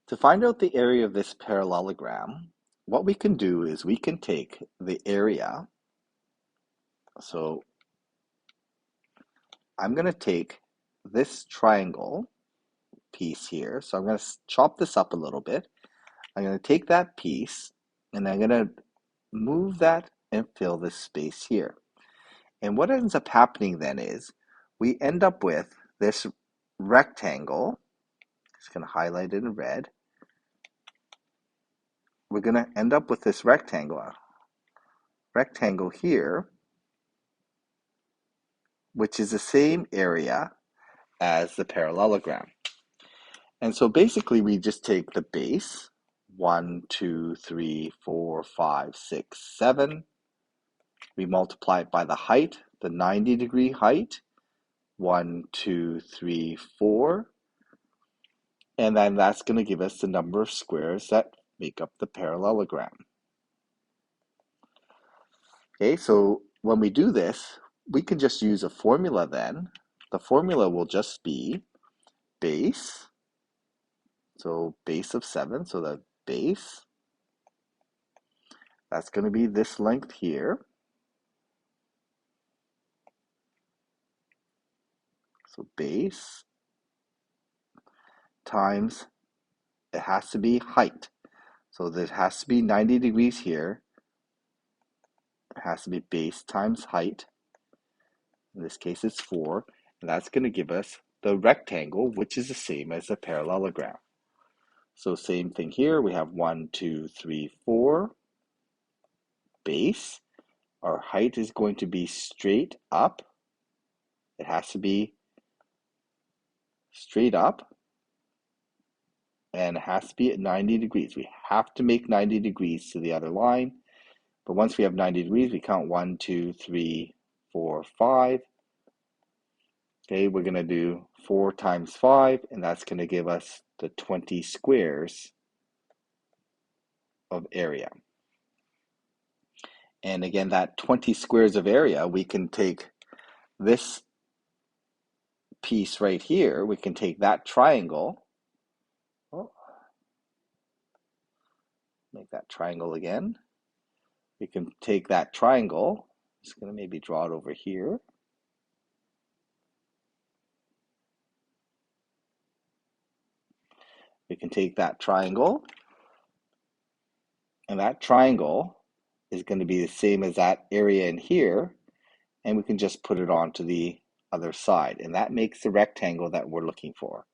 To find out the area of this parallelogram, what we can do is we can take the area. So I'm going to take this triangle piece here. So I'm going to chop this up a little bit. I'm going to take that piece and I'm going to move that and fill this space here. And what ends up happening then is we end up with this rectangle. Just going to highlight it in red. We're going to end up with this rectangle here, which is the same area as the parallelogram. And so basically we just take the base, 1, 2, 3, 4, 5, 6, 7. We multiply it by the height, the 90-degree height, 1, 2, 3, 4. And then that's going to give us the number of squares that make up the parallelogram. Okay, so when we do this, we can just use a formula then. The formula will just be base, so base of 7, so the base, that's going to be this length here. So base times, it has to be height. So there has to be 90 degrees here. It has to be base times height. In this case, it's 4. And that's going to give us the rectangle, which is the same as the parallelogram. So same thing here. We have 1, 2, 3, 4. Base. Our height is going to be straight up. It has to be straight up. And it has to be at 90 degrees. We have to make 90 degrees to the other line. But once we have 90 degrees, we count 1, 2, 3, 4, 5. Okay, we're going to do 4 times 5, and that's going to give us the 20 squares of area. And again, that 20 squares of area, we can take this piece right here, we can take that triangle. Oh, make that triangle again. We can take that triangle. I'm just going to maybe draw it over here. We can take that triangle, and that triangle is going to be the same as that area in here, and we can just put it onto the other side, and that makes the rectangle that we're looking for.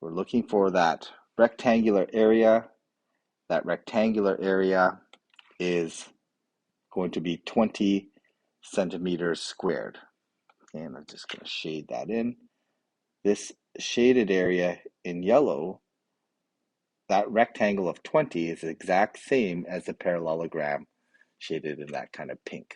We're looking for that rectangular area. That rectangular area is going to be 20 centimeters squared. Okay, and I'm just going to shade that in. This shaded area in yellow, that rectangle of 20 is the exact same as the parallelogram shaded in that kind of pink.